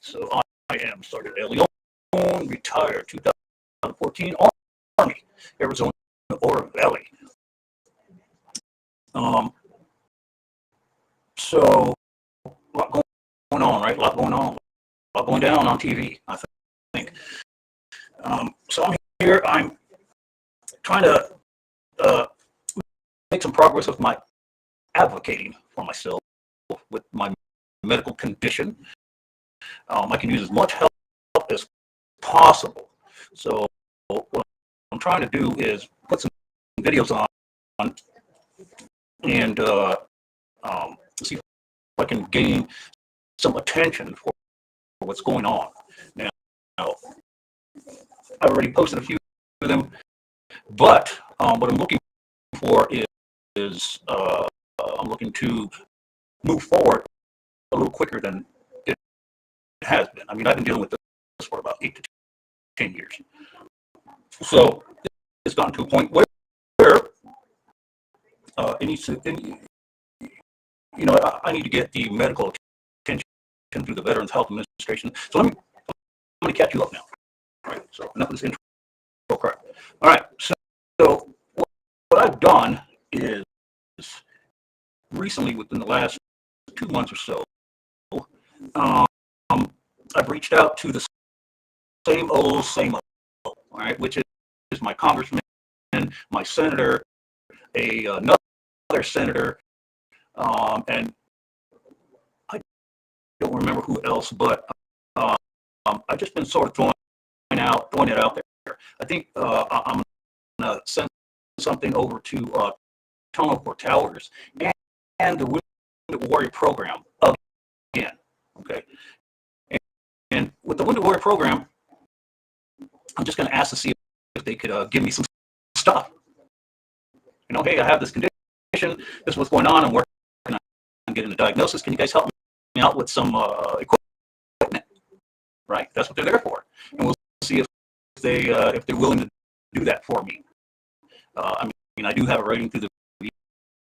So I am Sergeant De Leon, retired 2014 Army, Arizona Oro Valley. So a lot going on, right? A lot going on, a lot going down on TV, I think. So I'm here. I'm trying to make some progress with my advocating for myself with my medical condition. I can use as much help as possible. So what I'm trying to do is put some videos on and see if I can gain some attention for what's going on. Now, I've already posted a few of them, but what I'm looking for is I'm looking to move forward a little quicker than it has been. I mean, I've been dealing with this for about 8 to 10 years. So it's gotten to a point where it needs to, I need to get the medical attention through the Veterans Health Administration. So let me catch you up now. All right. So enough of this intro crap. All right. So what I've done is recently, within the last 2 months or so, I've reached out to the same old, all right, which is my congressman, my senator, another senator, and I don't remember who else, but I've just been sort of throwing it out there. I think I'm going to send something over to Tunnel Towers and the Wounded Warrior program again. Okay, and with the Wounded Warrior program, I'm just going to ask to see if they could give me some stuff. Hey, I have this condition. This is what's going on. I'm working on getting a diagnosis. Can you guys help me out with some equipment? Right, that's what they're there for, and we'll see if they're willing to do that for me. I mean, I do have a rating through the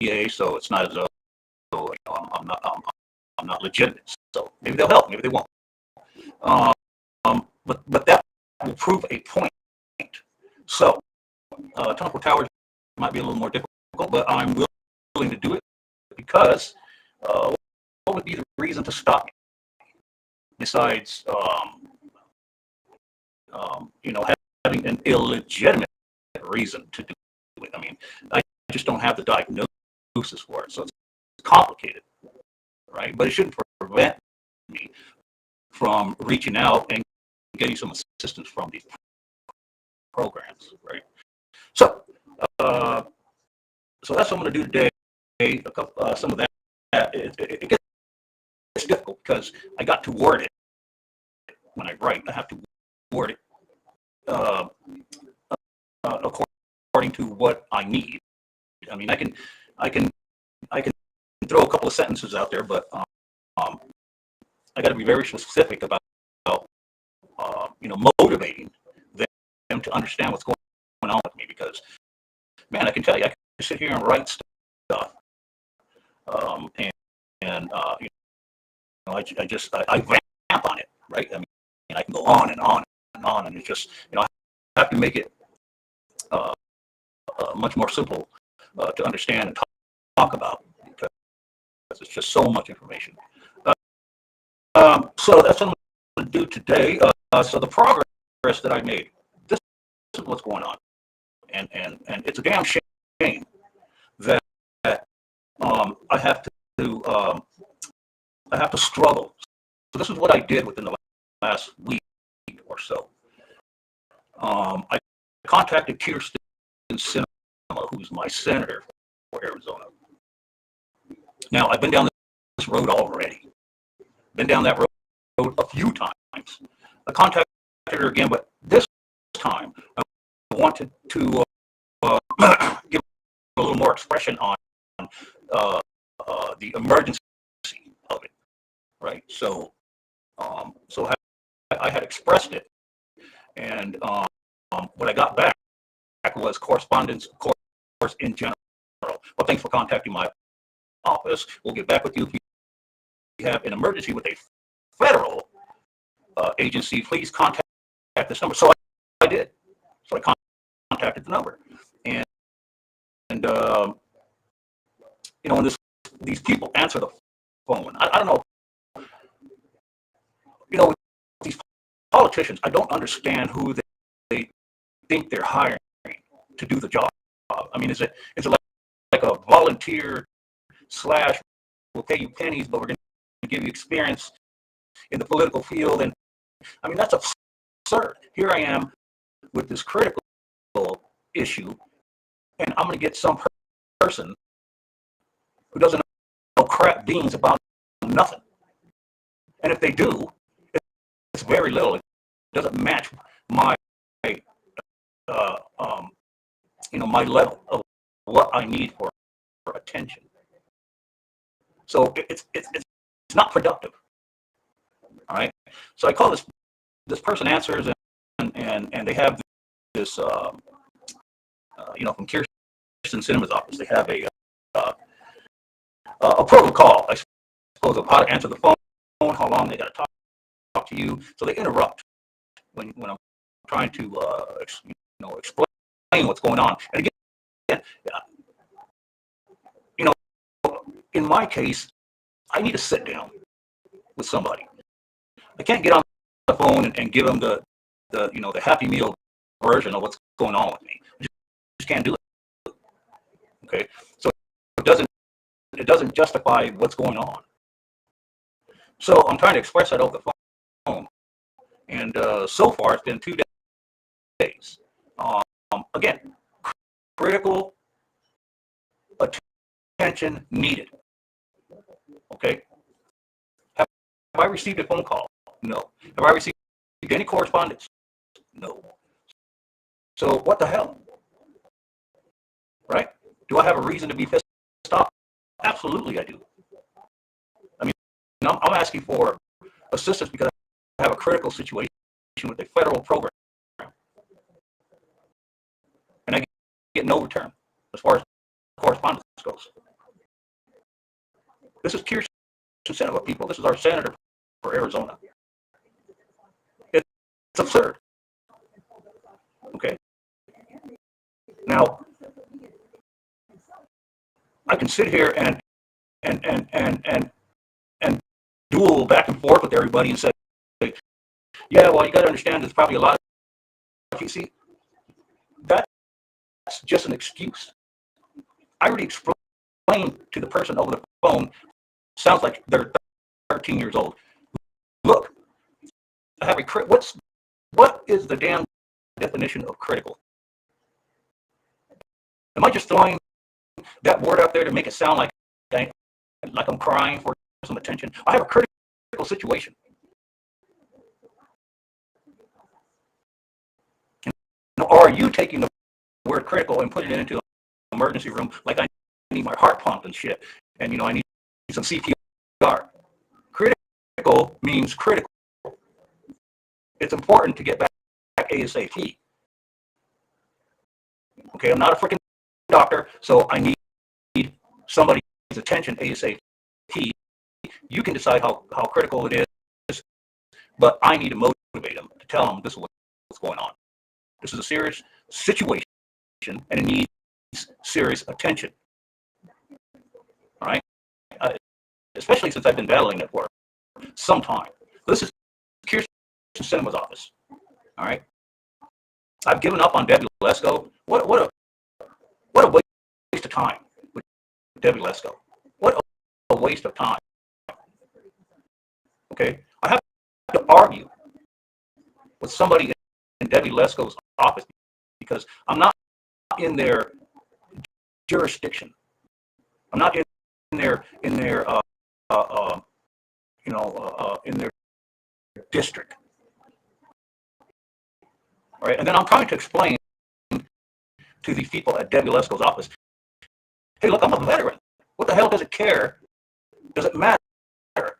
VA, so it's not as though I'm not legitimate. So maybe they'll help, maybe they won't. But that will prove a point. So Tunnel Towers might be a little more difficult, but I'm willing to do it because what would be the reason to stop me besides having an illegitimate reason to do it? I mean, I just don't have the diagnosis for it, so it's complicated, right? But it shouldn't prevent me from reaching out and getting some assistance from these programs, right? So that's what I'm going to do today. Some of that it gets difficult because I got to word it when I write. I have to word it according to what I need. I mean, I can throw a couple of sentences out there, but I got to be very specific about motivating them to understand what's going on with me, because man, I can tell you, I can sit here and write stuff, I vamp on it, right? I mean, I can go on and on and on, and it's just I have to make it much more simple to understand and talk about, because it's just so much information. So that's what I'm going to do today. So the progress that I made, this is what's going on, and it's a damn shame that I have to struggle. So this is what I did within the last week or so. I contacted Kirsten Sinema, who's my senator for Arizona. Now, I've been down this road already. Been down that road a few times. I contacted her again, but this time I wanted to give a little more expression on the emergency of it, right? So I had expressed it, and what I got back was correspondence, of course, in general. Well, thanks for contacting my office. We'll get back with you if you have an emergency with a federal agency, please contact this number. So I did. So I contacted the number, and when these people answer the phone, I don't know. With these politicians, I don't understand who they think they're hiring to do the job. I mean, is it like a volunteer slash, we'll pay you pennies, but we're going to give you experience in the political field? And I mean, that's absurd. Here I am with this critical issue, and I'm going to get some person who doesn't know crap beans about nothing. And if they do, it's very little. It doesn't match my my level of what I need for attention. So it's not productive. All right. So I call this person answers, and they have this from Kirsten Sinema's office. They have a protocol, I suppose, of how to answer the phone, how long they got to talk to you. So they interrupt when I'm trying to explain what's going on. And again, in my case, I need to sit down with somebody. I can't get on the phone and give them the Happy Meal version of what's going on with me. I just can't do it. Okay, so it doesn't justify what's going on. So I'm trying to express that over the phone, and so far it's been 2 days. Again, critical attention needed. Okay. Have I received a phone call? No. Have I received any correspondence? No. So what the hell? Right? Do I have a reason to be pissed off? Absolutely, I do. I mean, I'm asking for assistance because I have a critical situation with a federal program, and I get no return as far as correspondence goes. This is Kirsten Sinema, people. This is our senator for Arizona. It's absurd. Okay. Now, I can sit here and duel back and forth with everybody and say, yeah, well, you got to understand, there's probably a lot of you see. That's just an excuse. I already explained to the person over the phone. Sounds like they're 13 years old. Look, I have what is the damn definition of critical? Am I just throwing that word out there to make it sound like I'm crying for some attention? I have a critical situation. Or are you taking the word critical and putting it into an emergency room like I need my heart pumped and shit, and I need some CPR? Critical means critical. It's important to get back ASAP. Okay, I'm not a freaking doctor, so I need somebody's attention ASAP. You can decide how critical it is, but I need to motivate them to tell them this is what's going on. This is a serious situation, and it needs serious attention. All right? Especially since I've been battling it for some time. This is Kirsten Sinema's office. All right? I've given up on Debbie Lesko. What a waste of time with Debbie Lesko. What a waste of time. Okay? I have to argue with somebody in Debbie Lesko's office because I'm not in their jurisdiction. I'm not in their in their district. All right, and then I'm trying to explain to these people at Debbie Lesko's office, hey, look, I'm a veteran. What the hell does it care? Does it matter that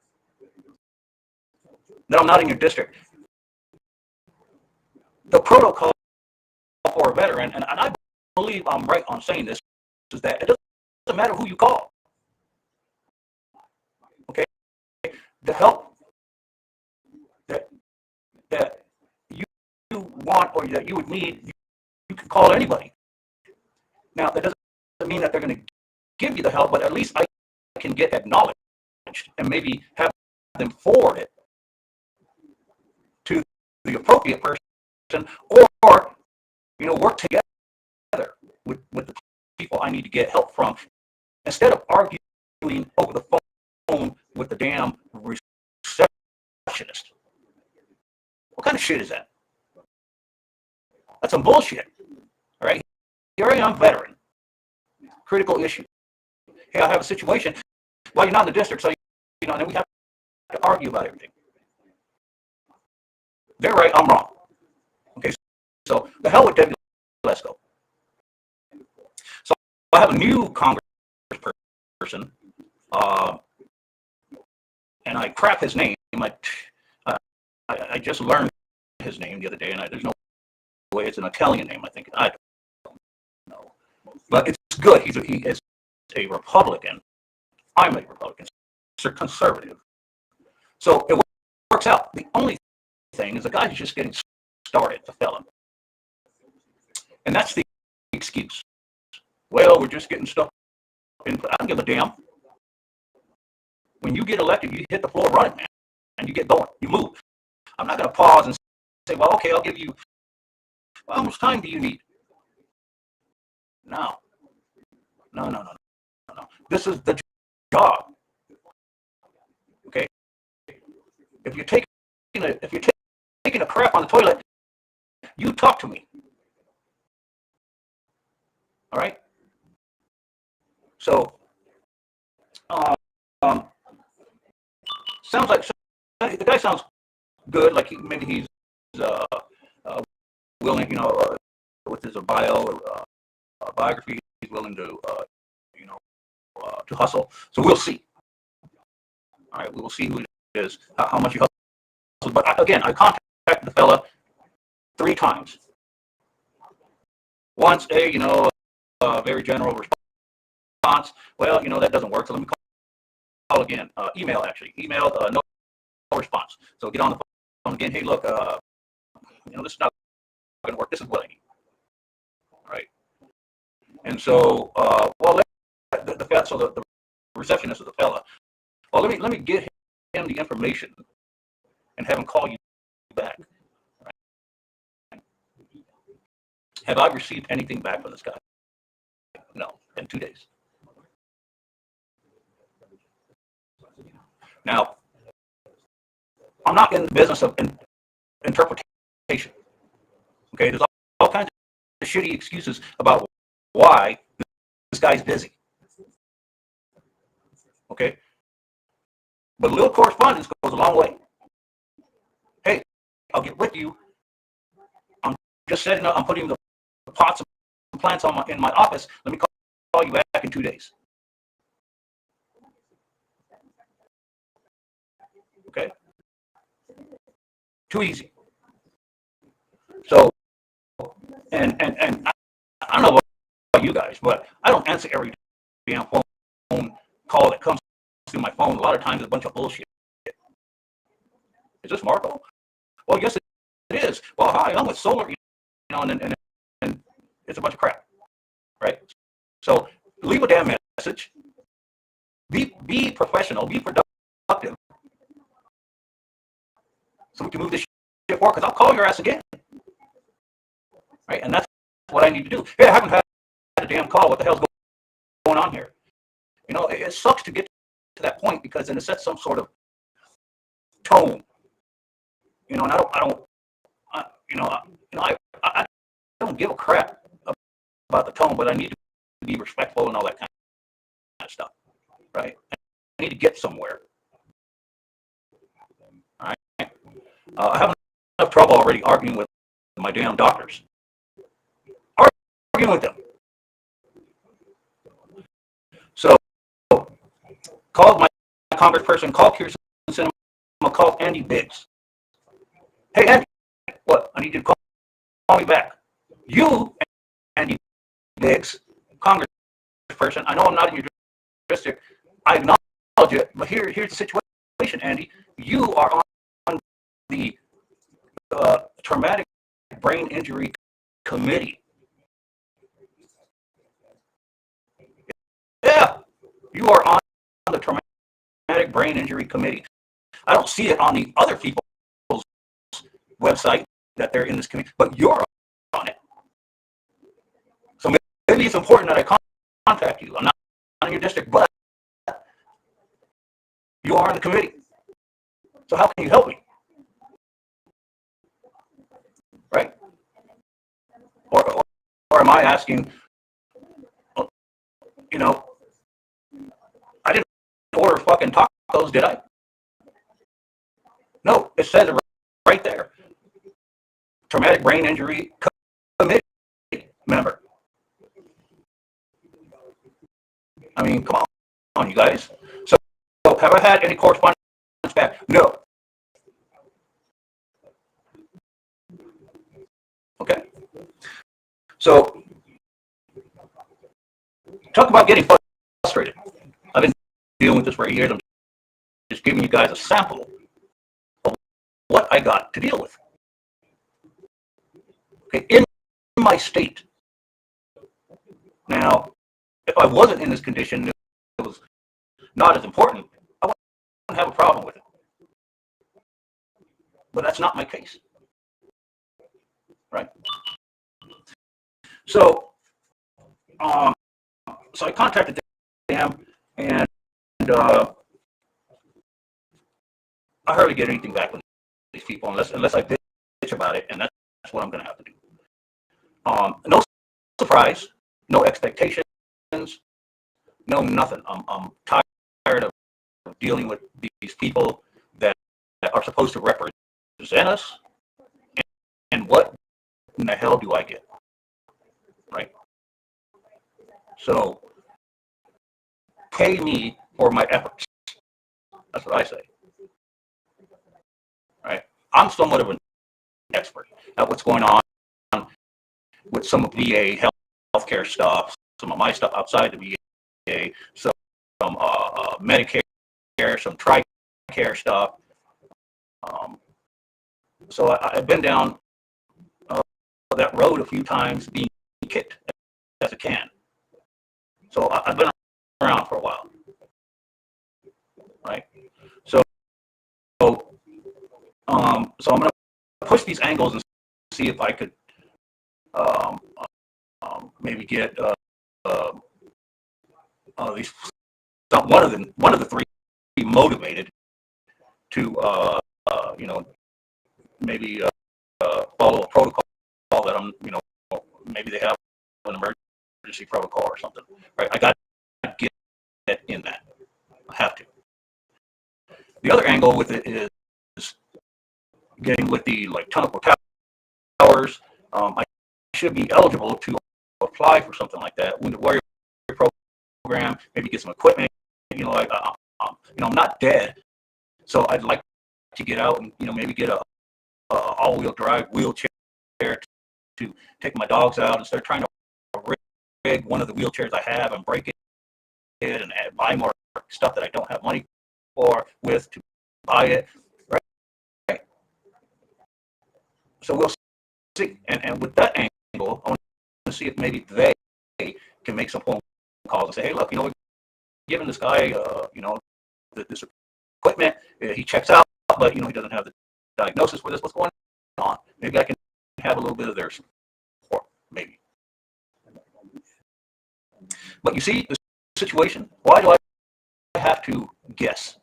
I'm not in your district? The protocol for a veteran, and I believe I'm right on saying this, is that it doesn't matter who you call. Okay? The help that that you want or that you would need, you can call anybody. Now, that doesn't mean that they're going to give you the help, but at least I can get acknowledged and maybe have them forward it to the appropriate person, or work together with the people I need to get help from, instead of arguing over the phone with the damn receptionist. What kind of shit is that? That's some bullshit. All right. Here I am, veteran. Critical issue. Hey, I have a situation. Well, you're not in the district, so then we have to argue about everything. They're right, I'm wrong. Okay, so the hell with Debbie Lesko. So I have a new congressperson, and I crap his name. I just learned his name the other day, and there's no way it's an Italian name, I think. I don't know. But it's good. He is a Republican. I'm a Republican. It's a conservative. So it works out. The only thing is the guy's just getting started, the fella. And that's the excuse. Well, we're just getting stuck in. I don't give a damn. When you get elected, you hit the floor running, man. And you get going. You move. I'm not going to pause and say, well, okay, I'll give you, well, how much time do you need? No. This is the job. Okay? If you're taking a crap on the toilet, you talk to me. All right? So, sounds like the guy sounds good. Like maybe he's willing, with his bio or biography, he's willing to, to hustle. So we'll see. All right, we will see who it is, how much he hustles. But again, I contacted the fella 3 times. Once a very general response. Well, that doesn't work. So let me call again. Email, no response. So get on the phone again. Hey, look, this is not going to work. This is what I need. All right. And so, the receptionist of the fella. Well, let me get him the information and have him call you back. Right. Have I received anything back from this guy? No, in 2 days. Now, I'm not in the business of interpretation. Okay, there's all kinds of shitty excuses about why this guy's busy. Okay, but a little correspondence goes a long way. Hey, I'll get with you. I'm just setting up. I'm putting the pots and plants in my office. Let me call you back in 2 days. Okay, too easy. So, and I don't know about you guys, but I don't answer every damn phone call that comes through my phone. A lot of times it's a bunch of bullshit. Is this Marco? Well, yes, it is. Well, hi, I'm with Solar, and it's a bunch of crap, right? So leave a damn message. Be professional. Be productive. So we can move this shit forward, because I'll call your ass again. Right? And that's what I need to do. Hey, I haven't had a damn call. What the hell's going on here? It sucks to get to that point, because then it sets some sort of tone. And I don't give a crap about the tone, but I need to be respectful and all that kind of stuff. Right? I need to get somewhere. All right? I have enough trouble already arguing with my damn doctors. Arguing with them. So, called my congressperson, called Kirsten Sinema, called Andy Biggs. Hey, Andy, what? I need you to call me back. You, Andy Biggs, congressperson, I know I'm not in your district. I acknowledge it, but here's the situation, Andy. You are on the Traumatic Brain Injury Committee. Yeah, you are on the Traumatic Brain Injury Committee. I don't see it on the other people's website that they're in this committee, but you're on it. So maybe it's important that I contact you. I'm not in your district, but you are on the committee. So how can you help me? Right? Or am I asking, you know, I didn't order fucking tacos, did I? No, it says it right there. Traumatic Brain Injury Committee member. I mean, come on, you guys. So have I had any correspondence back? No. Okay. So talk about getting frustrated. I've been dealing with this for years. I'm just giving you guys a sample of what I got to deal with. Okay, in my state. Now, if I wasn't in this condition, it was not as important, I wouldn't have a problem with it. But that's not my case. Right? So, so I contacted them, and I hardly get anything back from these people unless I bitch about it, and that's what I'm going to have to do. No surprise, no expectations, no nothing. I'm tired of dealing with these people that are supposed to represent us, and what in the hell do I get? Right? So pay me for my efforts. That's what I say. Right? I'm somewhat of an expert at what's going on with some of VA healthcare stuff, some of my stuff outside the VA, some Medicare, some TRICARE stuff. So I've been down that road a few times, being kicked as a can. So I've been around for a while, right? So I'm going to push these angles and see if I could maybe get at least one of the three motivated to maybe follow a protocol that I'm maybe they have an emergency protocol or something, right? I got to get in that. I have to. The other angle with it is getting with the Tunnel Towers. I should be eligible to apply for something like that. Wounded Warrior program, maybe get some equipment. I'm not dead, so I'd like to get out and maybe get a all-wheel drive wheelchair to take my dogs out and start trying to rig one of the wheelchairs I have and break it and buy more stuff that I don't have money for to buy it. Right? So we'll see. And with that angle, I want to see if maybe they can make some phone calls and say, hey, look, we're giving this guy, this equipment. He checks out, but he doesn't have the diagnosis with us. What's going on? Maybe I can have a little bit of their support, maybe. But you see the situation. Why do I have to guess?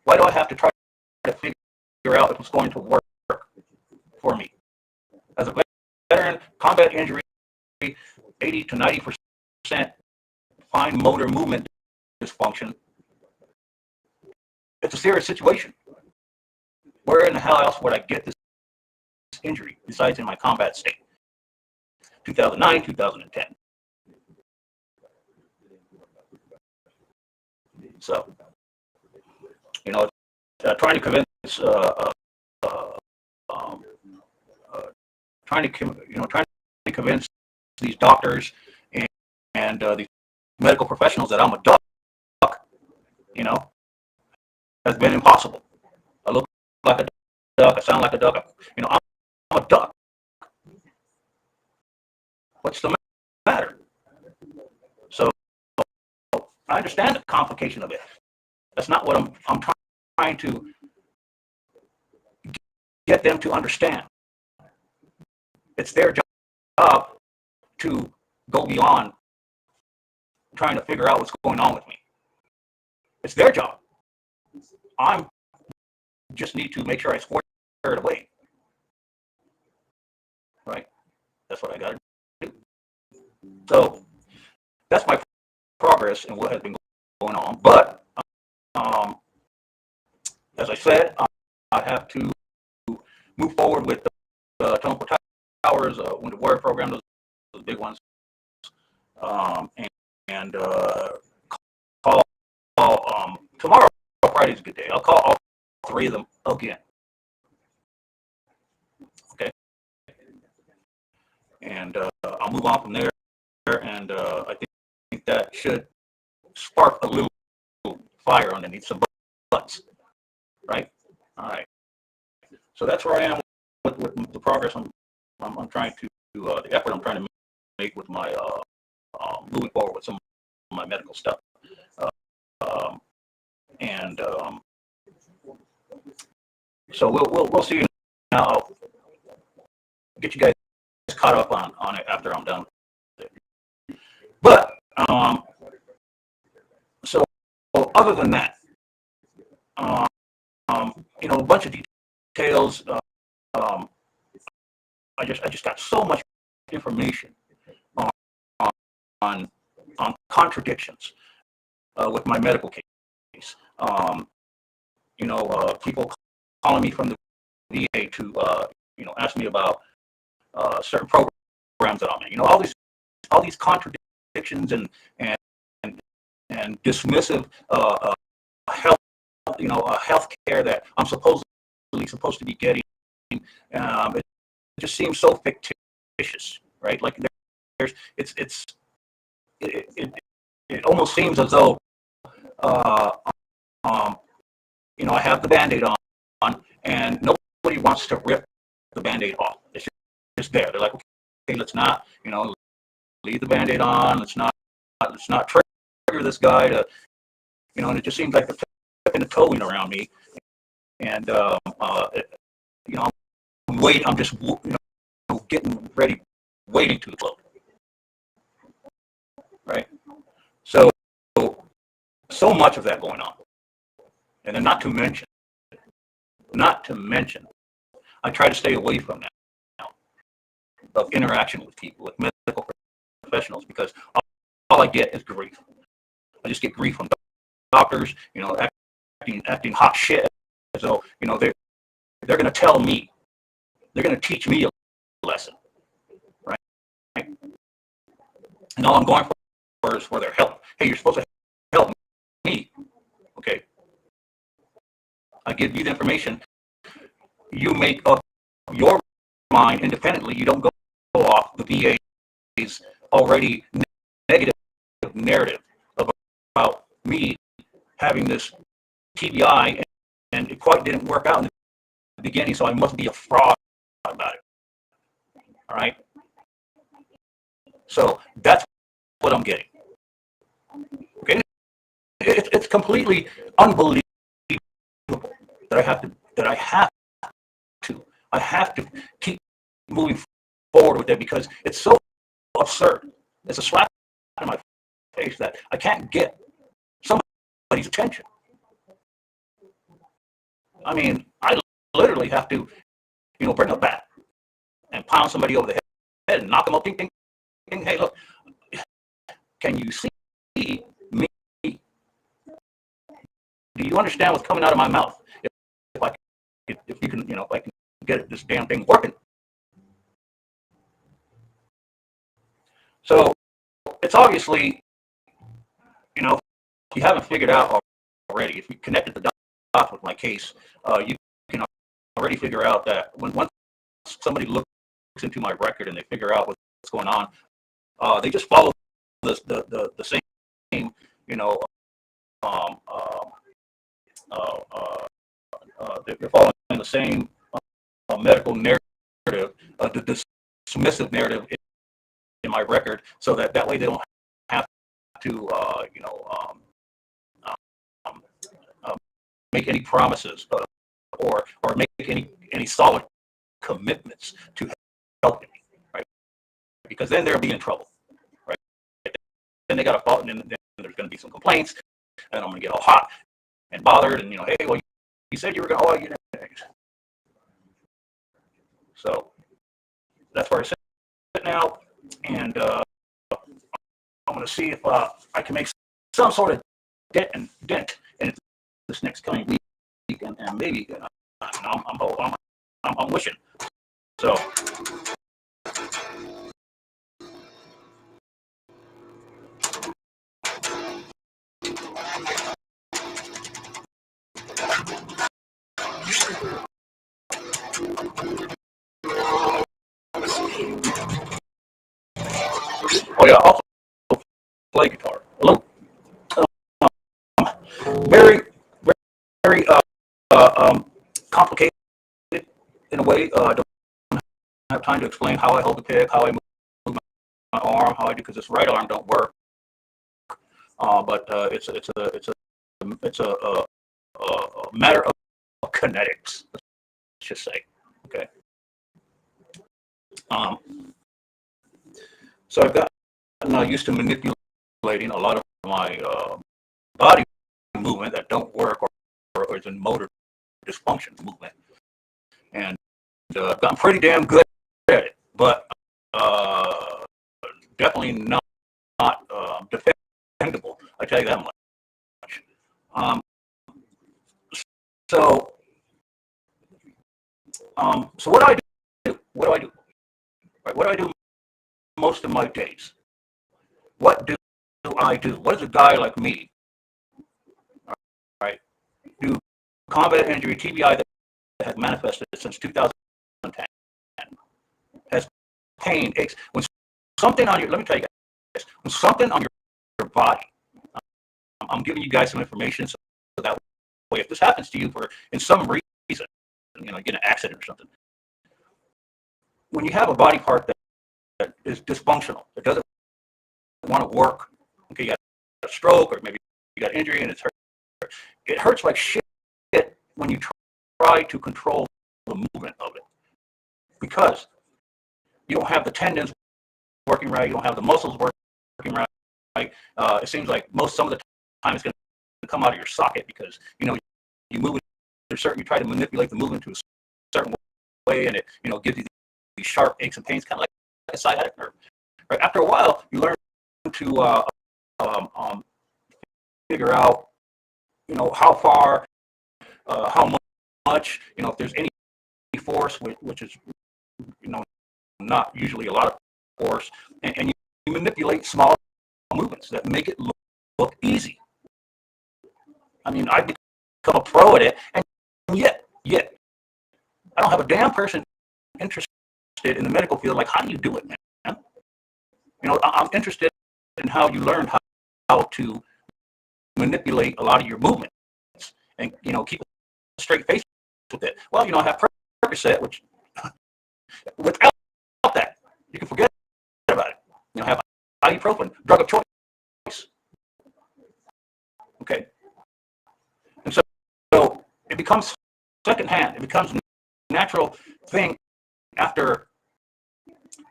Why do I have to try to figure out if it's going to work for me? As a veteran, combat injury, 80 to 90% fine motor movement dysfunction. It's a serious situation. Where in the hell else would I get this injury besides in my combat state? 2009, 2010. So, trying to convince, trying to convince these doctors and these medical professionals that I'm a duck, has been impossible. I look like a duck. I sound like a duck. I'm a duck. What's the matter? So I understand the complication of it. That's not what I'm trying to get them to understand. It's their job to go beyond trying to figure out what's going on with me. It's their job. I just need to make sure I square it away. Right? That's what I got to do. So that's my progress and what has been going on. But as I said, I have to move forward with the Tone Towers, Wounded Warrior program, those big ones, and call tomorrow. Friday's a good day. I'll call all three of them again. Okay, and I'll move on from there, and I think that should spark a little fire underneath some butts, right? All right. So that's where I am with the progress I'm trying to the effort I'm trying to make with my moving forward with some of my medical stuff, and so we'll see. Now I'll get you guys caught up on it after I'm done with it. But so other than that, a bunch of details. I just got so much information on contradictions with my medical case. People calling me from the VA to ask me about certain programs that I'm in. All these contradictions and dismissive health care that I'm supposed to be getting. It just seems so fictitious, right? Like it almost seems as though I have the Band-Aid on, and nobody wants to rip the Band-Aid off. It's just there. They're like, okay, let's not, leave the Band-Aid on. Let's not trigger this guy to, and it just seems like they're flipping the towing around me, and I'm just getting ready, waiting to explode, right? So much of that going on, and then not to mention, I try to stay away from that now, of interaction with people, with medical professionals, because all I get is grief. I just get grief from doctors, acting hot shit, as though they're going to tell me, they're going to teach me a lesson, right? And all I'm going for is for their help. Hey, you're supposed to help me, okay? I give you the information. You make up your mind independently. You don't go off the VA's already negative narrative about me having this TBI, and it quite didn't work out in the beginning, so I must be a fraud about it. All right? So that's what I'm getting. Okay? It's completely unbelievable that I have to keep moving forward with it, because it's so absurd. It's a slap in my face that I can't get somebody's attention. I mean, I literally have to, bring a bat and pound somebody over the head and knock them up. Ding, ding, ding. Hey, look, can you see me? Do you understand what's coming out of my mouth? If you can, if I can get this damn thing working. So it's obviously, if you haven't figured out already, if you connected the dots with my case, you can already figure out that once somebody looks into my record and they figure out what's going on, they just follow the same, they're following the same medical narrative, the dismissive narrative in my record, so that way they don't have to, um, uh, make any promises or make any solid commitments to helping me, right? Because then they'll be in trouble, right? Then they got a fault, and then there's going to be some complaints, and I'm going to get all hot and bothered, and hey, well, you said you were going to, So that's where I sit now, and I'm going to see if I can make some sort of dent in this next coming week, and maybe I'm wishing. So. Oh yeah, also play guitar. Very, very complicated in a way. I don't have time to explain how I hold the pick, how I move my arm, how I do, because this right arm don't work. But it's a matter of kinetics. Let's just say, okay. So I've gotten used to manipulating a lot of my body movement that don't work or is in motor dysfunction movement, and I've gotten pretty damn good at it, but definitely not defendable. I tell you that much. So what do I do? What do I do? Right, what do I do most of my days? What do I do? What does a guy like me, right, do? Combat injury, TBI, that has manifested since 2010, has pain, aches. When something on your, let me tell you guys, when something on your body, I'm giving you guys some information so that way, if this happens to you for in some reason, you get in an accident or something, when you have a body part that is dysfunctional, that doesn't want to work, okay, you got a stroke or maybe you got injury and it's hurt. It hurts like shit when you try to control the movement of it, because you don't have the tendons working right, you don't have the muscles working right. It seems like some of the time it's going to come out of your socket because you move it you try to manipulate the movement to a certain way, and it gives you these sharp aches and pains, kind of like a sciatic nerve. Right? After a while, you learn to figure out how far, how much, if there's any force, which is not usually a lot of force, and you manipulate small movements that make it look easy. I mean, I've become a pro at it, and yet I don't have a damn person interested in the medical field. Like, how do you do it, man? I'm interested in how you learn how to manipulate a lot of your movements and keep a straight face with it. Well, I have Percocet, which without that you can forget about it. Have ibuprofen, drug of choice. Okay, and so it becomes secondhand. It becomes a natural thing after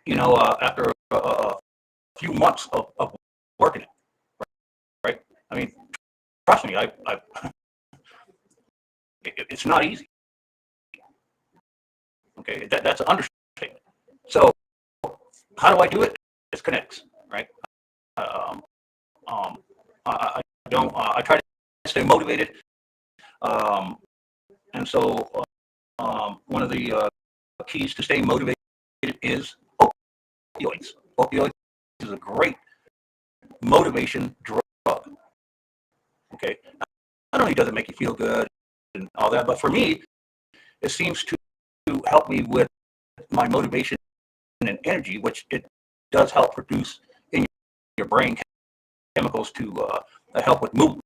after a few months of working it. Right? I mean, trust me, it's not easy. Okay, that's an understatement. So how do I do it? It's connects, right? I try to stay motivated, and so one of the keys to staying motivated is opioids. Opioids is a great motivation drug. Okay, not only does it make you feel good and all that, but for me, it seems to help me with my motivation and energy, which it does help produce in your brain chemicals to help with movement,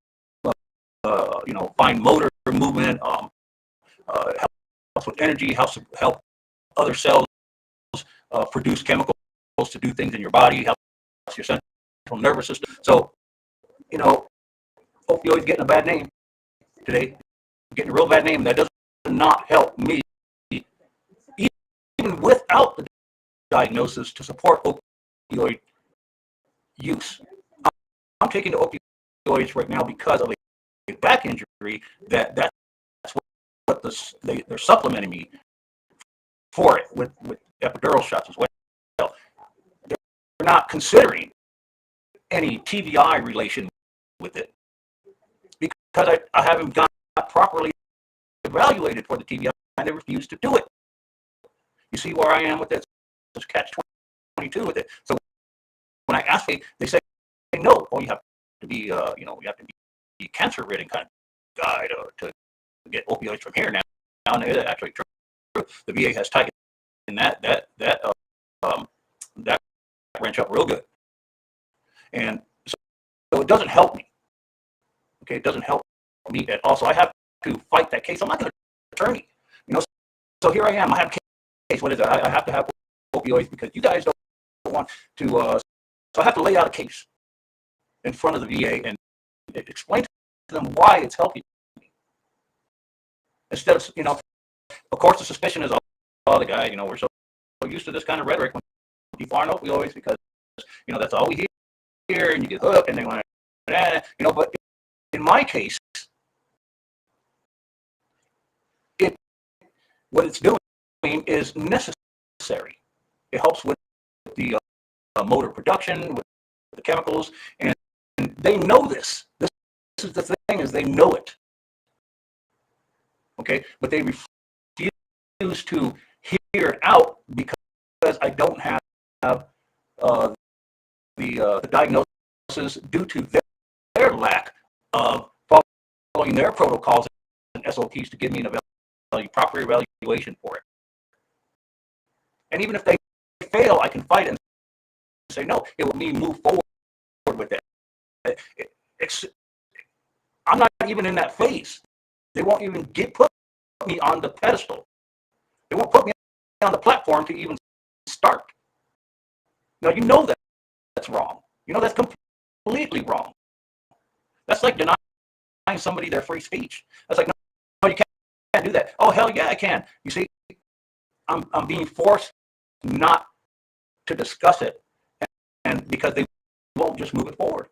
fine motor movement, helps with energy, help other cells produce chemicals to do things in your body, helps your central nervous system. So, you know, opioids getting a bad name today, getting a real bad name. That does not help me, even without the diagnosis, to support opioid use. I'm taking the opioids right now because of a back injury. That's what they're supplementing me for it with epidural shots as well. They're not considering any TBI relation with it because I haven't got properly evaluated for the TBI and they refuse to do it. You see where I am with this catch-22 with it. So when I ask they say no. Oh, you have to be, you have to be cancer-ridden kind of guy to get opioids from here now. Now it's actually true. The VA has tightened that wrench up real good, and so it doesn't help me. Okay, it doesn't help me at all. So I have to fight that case. I'm not an attorney, So here I am. I have a case. What is it? I have to have opioids because you guys don't want to. So I have to lay out a case in front of the VA and explain to them why it's helping me. Instead of, of course, the suspicion is, oh, the guy, we're so used to this kind of rhetoric when people aren't opioids because, that's all we hear and you get hooked and they want to, but in my case, what it's doing is necessary. It helps with the motor production, with the chemicals, and they know this. This is the thing, is they know it. Okay, but they refuse to hear it out because I don't have the diagnosis due to their lack of following their protocols and SOPs to give me an proper evaluation for it. And even if they fail, I can fight and say no. It will mean move forward with that. I'm not even in that phase. They won't even put me on the pedestal. They won't put me on the platform to even start. Now, that's wrong. That's completely wrong. That's like denying somebody their free speech. That's like, no, you can't do that. Oh, hell yeah, I can. You see, I'm being forced not to discuss it, and because they won't just move it forward.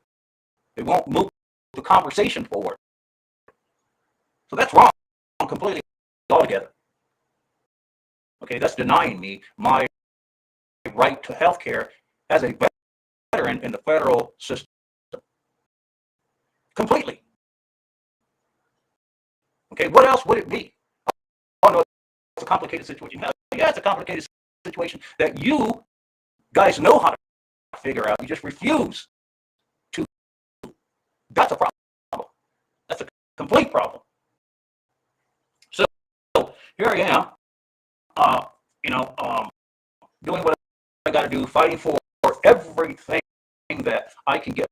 They won't move the conversation forward. So that's wrong completely altogether. Okay, that's denying me my right to health care as a veteran in the federal system. Completely. Okay, what else would it be? Oh, no, it's a complicated situation. Yeah, it's a complicated situation that you guys know how to figure out. You just refuse to. That's a problem. That's a complete problem. So here I am, doing what I got to do, fighting for everything that I can get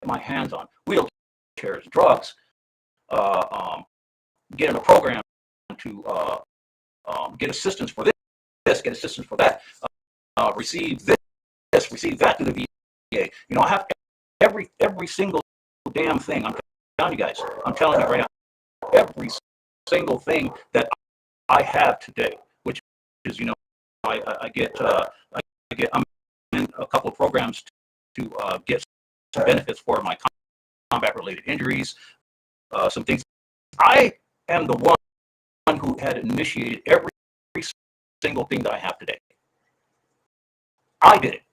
my hands on. Wheelchairs, drugs, getting a program to get assistance for this, get assistance for that, receive this, receive that to the VA. I have every single damn thing. I'm telling you guys. I'm telling you right now. Every single thing that I have today, which is, I get I'm in a couple of programs to get some benefits for my combat-related injuries, some things. I am the one who had initiated every single thing that I have today. I did it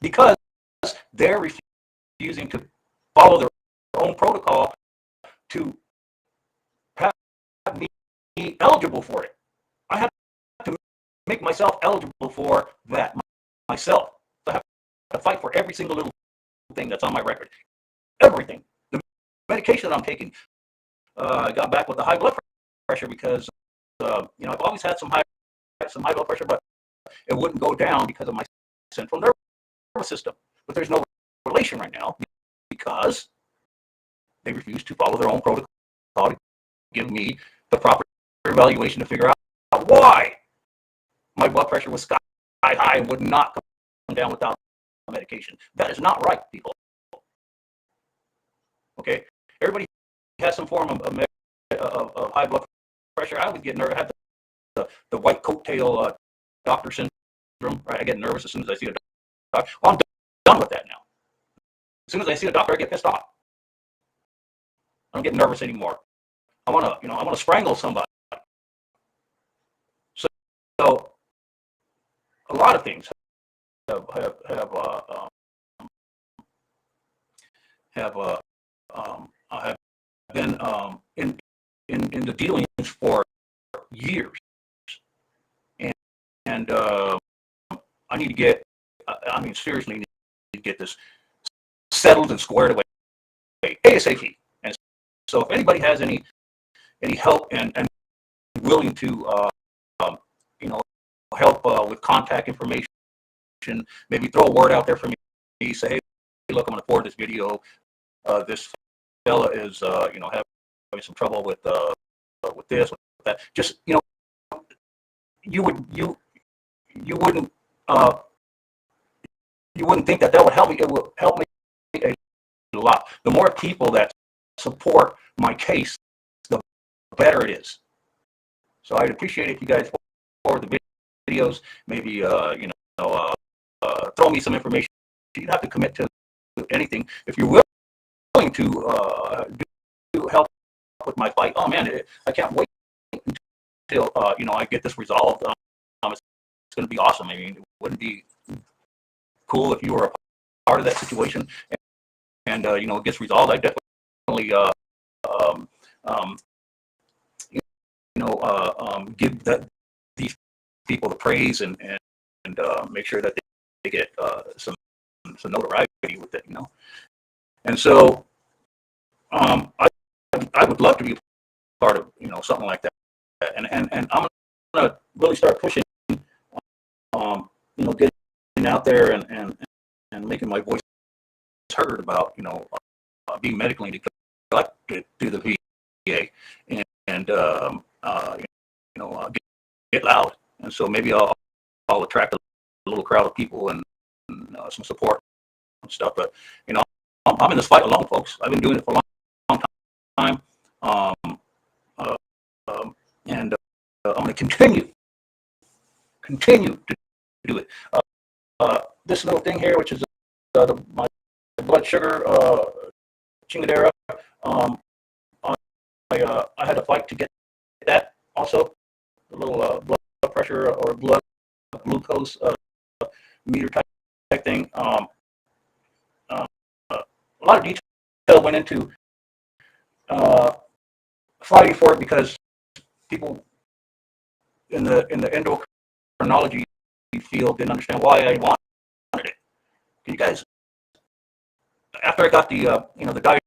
because they're refusing to follow their own protocol to have me eligible for it. I have to make myself eligible for that myself. So I have to fight for every single little thing that's on my record. Everything. The medication that I'm taking, I got back with the high blood pressure because I've always had some high blood pressure, but it wouldn't go down because of my central nervous system. But there's no relation right now because they refuse to follow their own protocol to give me the proper evaluation to figure out why my blood pressure was sky high and would not come down without medication. That is not right, people. Okay, everybody has some form of high blood pressure. I would get nervous. I had the white coattail doctor syndrome. Right, I get nervous as soon as I see a doctor. Well, I'm done with that now. As soon as I see a doctor, I get pissed off. I don't get nervous anymore. I want to, I want to strangle somebody. So a lot of things have been in the dealings for years, and I need to get. I mean, seriously, need to get this settled and squared away ASAP. And so, if anybody has any help and willing to, help with contact information, maybe throw a word out there for me. Say, hey, look, I'm going to forward this video. This fella is, having some trouble with this, with that. Just, you wouldn't think that would help me. It would help me a lot. The more people that support my case, the better it is. So I'd appreciate it if you guys forward the videos. Maybe throw me some information. You don't have to commit to anything. If you're willing to help with my fight, oh man, I can't wait until I get this resolved. It's going to be awesome. I mean, it wouldn't be cool if you were a part of that situation and it gets resolved. I definitely give these people the praise and make sure that they get some notoriety with it, And so I would love to be part of something like that, and I'm gonna really start pushing, getting out there and making my voice heard about being medically neglected through the VA, and get loud. And so maybe I'll attract a little crowd of people and some support and stuff. But I'm in this fight alone, folks. I've been doing it for a long time, and I'm going to continue to do it. This little thing here, which is my blood sugar chingadera, I had to fight to get that also. The little blood pressure or blood glucose meter type thing. A lot of detail went into fighting for it because people in the endocrinology field didn't understand why I wanted it. Can you guys? After I got the the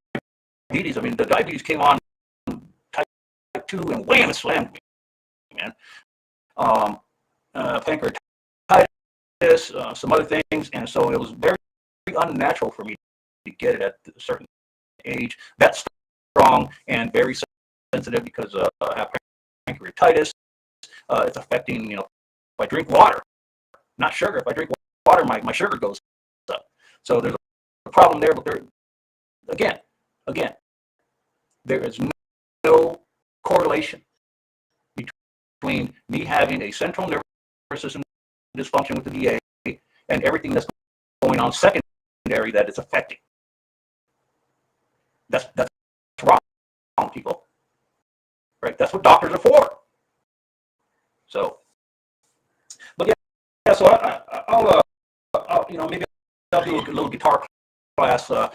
diabetes, I mean the diabetes came on type 2 and wham, it slammed me, man. Pancreatitis, some other things, and so it was very unnatural for me to get it at a certain age. That's strong and very sensitive because I have pancreatitis. It's affecting, if I drink water, not sugar. If I drink water, my sugar goes up. So there's a problem there, but again, there is no correlation between me having a central nervous system dysfunction with the VA and everything that's going on secondary that it's affecting. That's wrong, people. Right? That's what doctors are for. So, but yeah. So I'll maybe I'll do a little guitar class. Show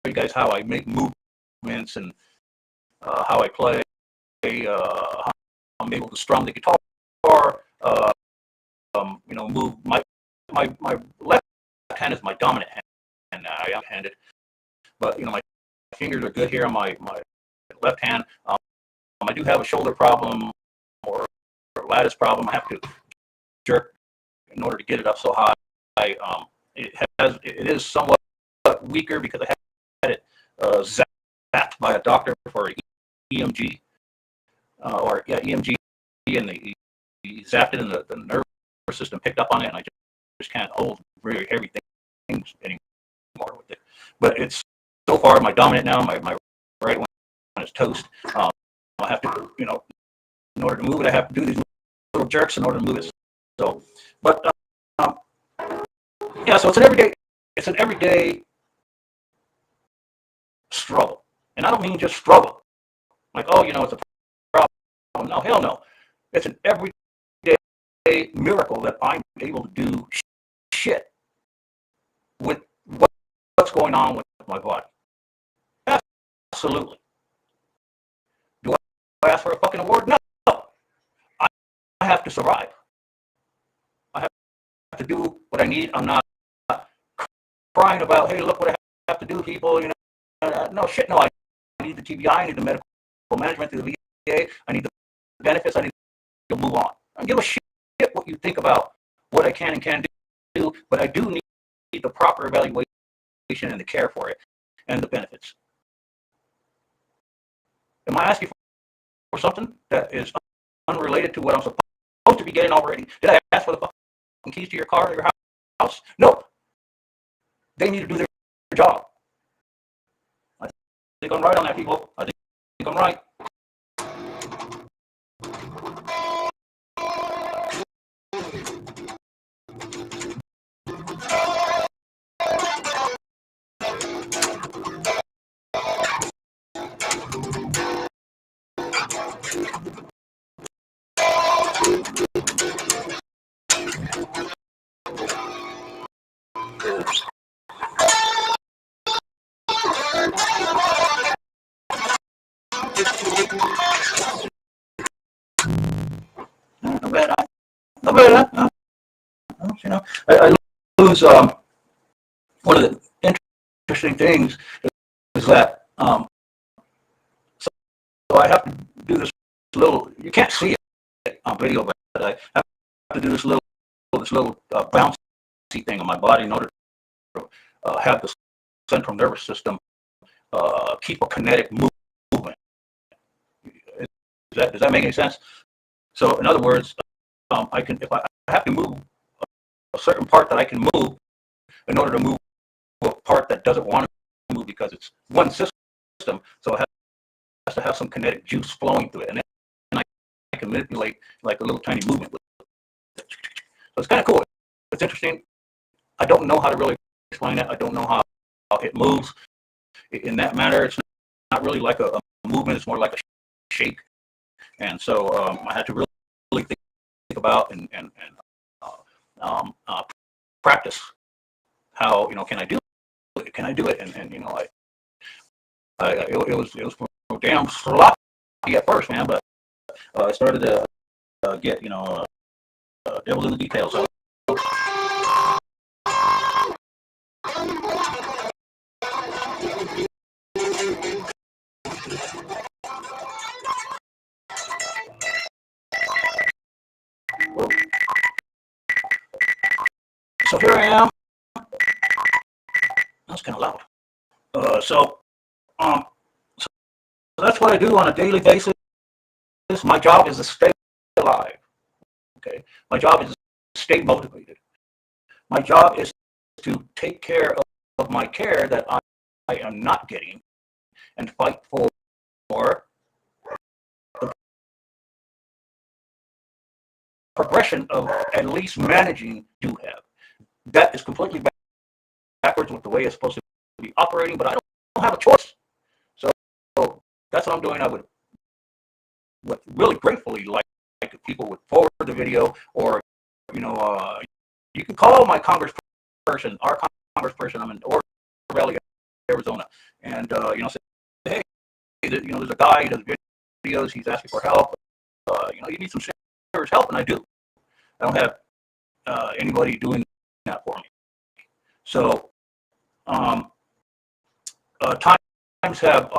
you guys how I make movements and how I play. How I'm able to strum the guitar. Move my left hand is my dominant hand, and I am handed. But my fingers are good here on my left hand. I do have a shoulder problem or lattice problem. I have to jerk in order to get it up so high. It is somewhat weaker because I had it zapped by a doctor for EMG, EMG, and he zapped it in the nerve system picked up on it, and I just can't hold very heavy things anymore with it. But it's so far my dominant now. My right one is toast. I have to, in order to move it, I have to do these little jerks in order to move it. So, but yeah, so it's an everyday struggle, and I don't mean just struggle, like, oh, it's a problem. No, hell no. It's an everyday miracle that I'm able to do shit with what's going on with my body. Absolutely. Do I ask for a fucking award? No. I have to survive. I have to do what I need. I'm not crying about, hey, look what I have to do, people. No shit. No, I need the TBI. I need the medical management through the VA. I need the benefits. I need to move on. I don't give a shit what you think about what I can and can't do, but I do need the proper evaluation and the care for it and the benefits. Am I asking for something that is unrelated to what I'm supposed to be getting already? Did I ask for the fucking keys to your car or your house? No. They need to do their job. I think I'm right on that, people. I think I'm right. Not bad. I lose one of the interesting things is that so I have to do this little. You can't see it on video, but I have to do this little bouncy thing on my body in order to have the central nervous system keep a kinetic movement. Does that make any sense? So in other words, if I have to move a certain part that I can move in order to move a part that doesn't want to move because it's one system, so it has to have some kinetic juice flowing through it, and then I can manipulate like a little tiny movement with it. So it's kind of cool. It's interesting. I don't know how to really explain it. I don't know how it moves in that manner. It's not really like a movement. It's more like a shake. And so I had to really think about and practice how can I do it? Can I do it? And it was damn sloppy at first, man. But I started to get devil in the details. So, so here I am. That's kind of loud. So that's what I do on a daily basis. My job is to stay alive. Okay, my job is to stay motivated. My job is to take care of my care that I am not getting, and fight for the progression of at least managing do have. That is completely backwards with the way it's supposed to be operating, but I don't have a choice. So that's what I'm doing. I would really gratefully like if people would forward the video, or you can call my congressperson, our congressperson. I'm in Oro Valley, Arizona, and say, hey, there's a guy, he does videos, he's asking for help. You need some serious help, and I do. I don't have anybody doing that for me. So times have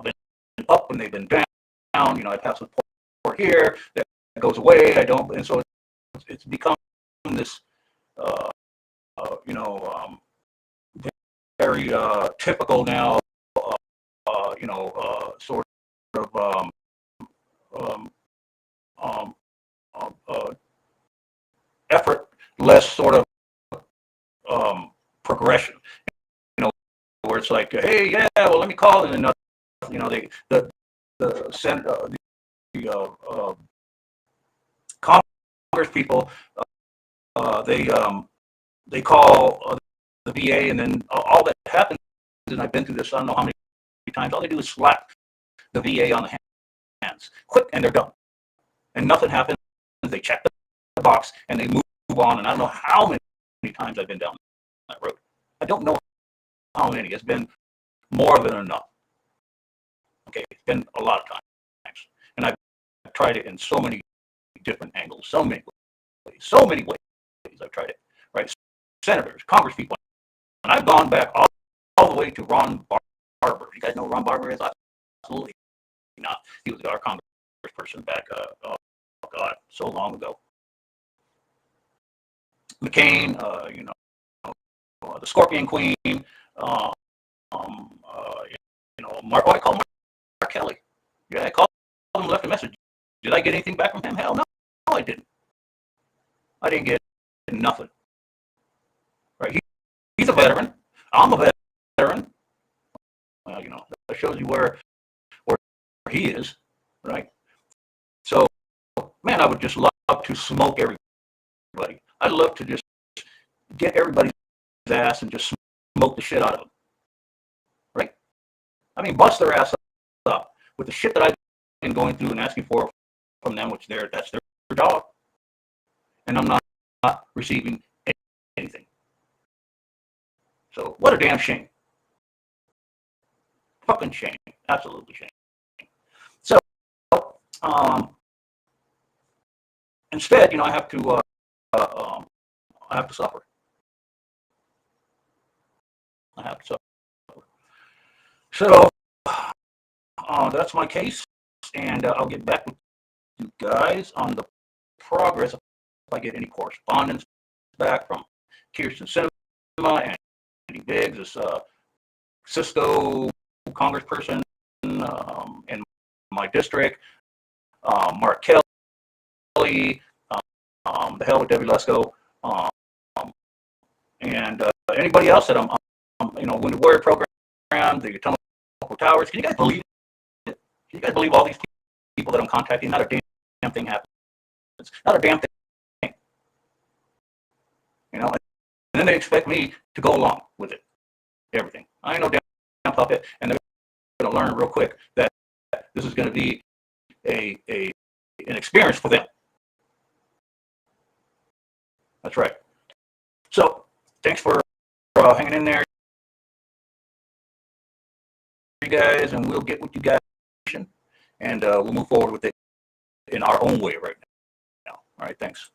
been up when they've been down. I've had support here that goes away. I don't, and so it's become this very typical now. Sort of less sort of progression. You know, where it's like, hey, yeah, well, let me call, and then you know, the Congress people, they call the VA, and then all that happens, and I've been through this, I don't know how many times, all they do is slap the VA on the hands, quick, and they're done. And nothing happens. They check the box, and they move on, and I don't know how many times I've been down that road. I don't know how many. It's been more than enough. Okay, it's been a lot of times. And I've tried it in so many different angles, so many ways I've tried it, right? Senators, Congress people. And I've gone back all the way to Ron Barber. You guys know who Ron Barber is? Absolutely not. He was our congressperson back, oh God, so long ago. McCain, you know, the Scorpion Queen, you know, I call Mark Kelly. Yeah, I called him, left a message. Did I get anything back from him? Hell no, I didn't. I didn't get nothing. Right? He's a veteran. I'm a veteran. Well, you know, that shows you where he is, right? So, man, I would just love to smoke everybody. I'd love to just get everybody's ass and just smoke the shit out of them, right? I mean, bust their ass up with the shit that I've been going through and asking for from them, which that's their job, and I'm not receiving anything. So what a damn shame. Fucking shame. Absolutely shame. So instead, you know, I have to suffer. I have to suffer. So that's my case, and I'll get back with you guys on the progress if I get any correspondence back from Kirsten Sinema and Andy Biggs, this Cisco congressperson in my district, Mark Kelly, the hell with Debbie Lesko, and anybody else that I'm you know, when the Warrior program, the Atomic Towers. Can you guys believe it? Can you guys believe all these people that I'm contacting? Not a damn thing happens. It's not a damn thing. You know, and then they expect me to go along with it. Everything. I ain't no damn puppet, and they're going to learn real quick that this is going to be an experience for them. That's right. So, thanks for hanging in there, you guys, and we'll get with you guys, and we'll move forward with it in our own way right now. All right, thanks.